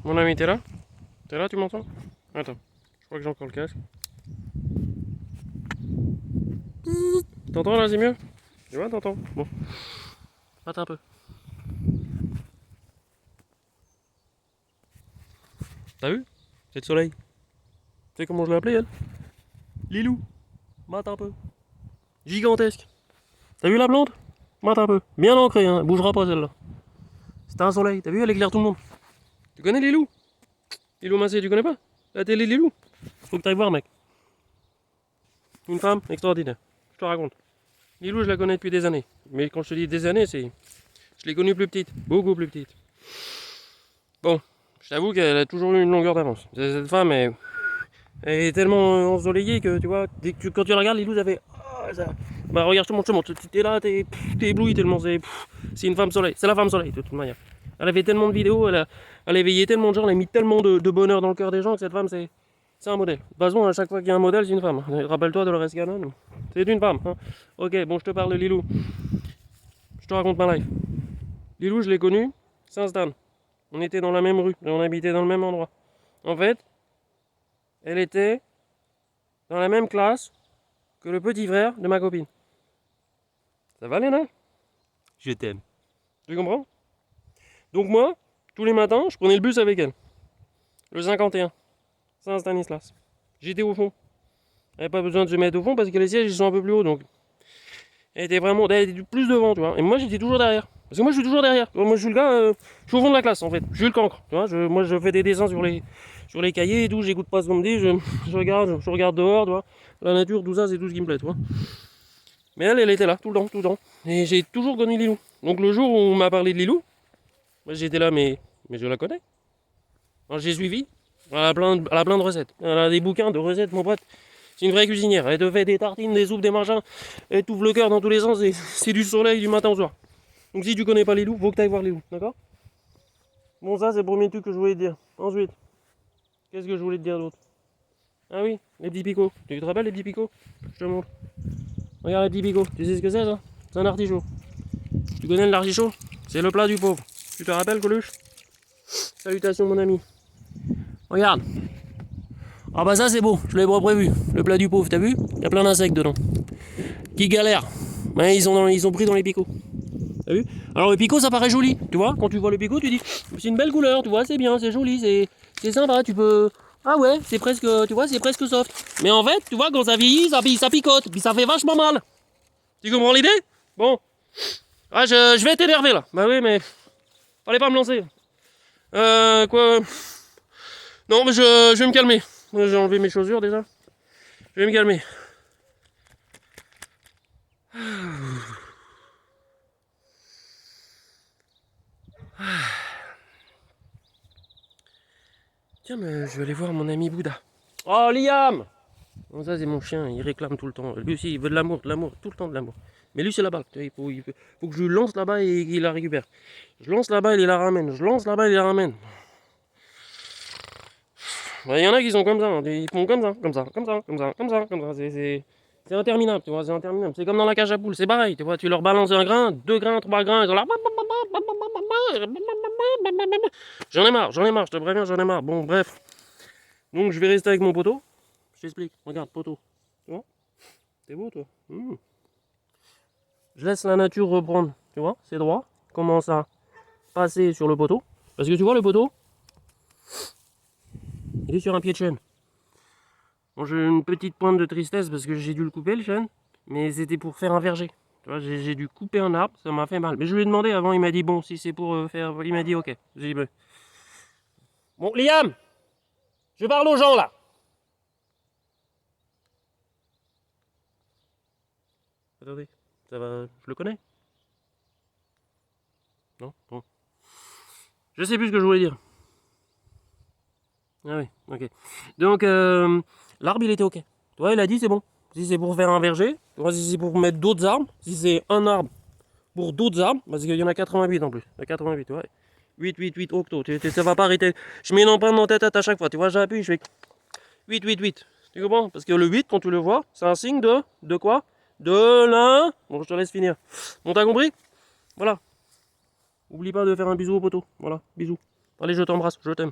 Mon ami, t'es là? T'es là, tu m'entends? Attends, je crois que j'ai encore le casque. T'entends là, c'est mieux? Tu vois, t'entends? Bon, attends un peu. T'as vu? C'est le soleil. Tu sais comment je l'ai appelé, elle? Lilou. Mate un peu. Gigantesque. T'as vu la plante? Mate un peu. Bien ancrée, hein. Elle bougera pas celle-là. C'est un soleil. T'as vu, elle éclaire tout le monde. Tu connais Lilou? Lilou Massé, tu connais pas? La télé Lilou? Faut que t'ailles voir, mec. Une femme extraordinaire. Je te raconte. Lilou, je la connais depuis des années. Mais quand je te dis des années, c'est. Je l'ai connue plus petite. Beaucoup plus petite. Bon, je t'avoue qu'elle a toujours eu une longueur d'avance. Cette femme, elle est tellement ensoleillée que tu vois, quand tu la regardes, Lilou, ça fait. Ah, ça... Bah, regarde, je te montre. T'es là, t'es ébloui tellement c'est une femme soleil. C'est la femme soleil, de toute manière. Elle avait tellement de vidéos, elle a éveillé tellement de gens, elle a mis tellement de bonheur dans le cœur des gens que cette femme, c'est un modèle. De toute façon, à chaque fois qu'il y a un modèle, c'est une femme. Rappelle-toi de Dolores Cannon. C'est une femme. Hein. Ok, bon, je te parle de Lilou. Je te raconte ma life. Lilou, je l'ai connue, Saint-Stan. On était dans la même rue, on habitait dans le même endroit. En fait, elle était dans la même classe que le petit frère de ma copine. Ça va, Léna? Je t'aime. Tu comprends? Donc moi, tous les matins, je prenais le bus avec elle. Le 51, Saint-Stanislas. J'étais au fond. Elle n'avait pas besoin de se mettre au fond parce que les sièges ils sont un peu plus hauts. Donc elle était plus devant, tu vois. Et moi j'étais toujours derrière. Parce que moi je suis toujours derrière. Moi je suis le gars, je suis au fond de la classe en fait. Je suis le cancre. Tu vois. Moi je fais des dessins sur les cahiers et tout. J'écoute pas ce qu'on me dit. Je regarde dehors, tu vois. La nature, tout ça, c'est tout ce qui me plaît, tu vois. Mais elle était là tout le temps, tout le temps. Et j'ai toujours connu Lilou. Donc le jour où on m'a parlé de Lilou, moi j'étais là, mais je la connais. Alors j'ai suivi. Elle a plein de recettes. Elle a des bouquins de recettes, mon pote. C'est une vraie cuisinière. Elle te fait des tartines, des soupes, des machins. Elle t'ouvre le cœur dans tous les sens. C'est du soleil du matin au soir. Donc si tu connais pas les loups, faut que tu ailles voir les loups. D'accord? Bon, ça c'est le premier truc que je voulais te dire. Ensuite, qu'est-ce que je voulais te dire d'autre? Ah oui, les petits picots. Tu te rappelles les petits picots? Je te montre. Regarde les petits picots. Tu sais ce que c'est ça? C'est un artichaut. Tu connais l'artichaut? C'est le plat du pauvre. Tu te rappelles, Coluche? Salutations, mon ami. Regarde. Ah bah ça c'est beau, je l'avais pas prévu. Le plat du pauvre, t'as vu? Il y a plein d'insectes dedans. Qui galèrent. Ouais, ils sont pris dans les picots. T'as vu? Alors le picot ça paraît joli, tu vois? Quand tu vois le picot, tu dis c'est une belle couleur, tu vois, c'est bien, c'est joli, c'est sympa, tu peux. Ah ouais, c'est presque, tu vois, c'est presque soft. Mais en fait, tu vois, quand ça vieillit, ça picote, puis ça fait vachement mal. Tu comprends l'idée? Bon. Ah, je vais t'énerver là. Bah oui, mais. Fallait pas me lancer. Quoi? Non, mais je vais me calmer. J'ai enlevé mes chaussures déjà. Je vais me calmer. Tiens, mais je vais aller voir mon ami Bouddha. Oh, Liam! Bon, ça, c'est mon chien, il réclame tout le temps. Lui aussi, il veut de l'amour, tout le temps de l'amour. Mais lui, c'est là-bas. Faut que je lance là-bas et qu'il la récupère. Je lance là-bas, il la ramène. Je lance là-bas, il la ramène. Il y en a qui sont comme ça. Hein. Ils font comme ça, comme ça, comme ça, comme ça, comme ça, comme ça. C'est interminable, tu vois, c'est interminable. C'est comme dans la cage à poules, c'est pareil, tu vois. Tu leur balances un grain, deux grains, trois grains, ils sont là. J'en ai marre, je te préviens, j'en ai marre. Bon, bref. Donc, je vais rester avec mon poteau. Je t'explique. Regarde, poteau. Tu vois? T'es beau, toi. Je laisse la nature reprendre, tu vois, c'est droit. Commence à passer sur le poteau. Parce que tu vois, le poteau, il est sur un pied de chêne. Bon, j'ai une petite pointe de tristesse parce que j'ai dû le couper, le chêne. Mais c'était pour faire un verger. Tu vois, j'ai dû couper un arbre, ça m'a fait mal. Mais je lui ai demandé avant, il m'a dit, bon, si c'est pour faire... Il m'a dit, ok. J'ai dit, bon, Liam, je parle aux gens, là. Attendez, ça va, je le connais? Non? Bon. Je sais plus ce que je voulais dire. Ah oui, ok. Donc, l'arbre, il était ok. Tu vois, il a dit, c'est bon. Si c'est pour faire un verger, tu vois, si c'est pour mettre d'autres arbres, si c'est un arbre pour d'autres arbres, parce qu'il y en a 88 en plus. Il y a 88, ouais. 8, octo. Ça va pas arrêter. Je mets une empreinte dans ta tête à chaque fois. Tu vois, j'appuie, je fais 8. Tu comprends? Parce que le 8, quand tu le vois, c'est un signe de quoi? De l'un. Bon, je te laisse finir. Bon, t'as compris? Voilà. Oublie pas de faire un bisou au poteau. Voilà, bisous. Allez, je t'embrasse, je t'aime.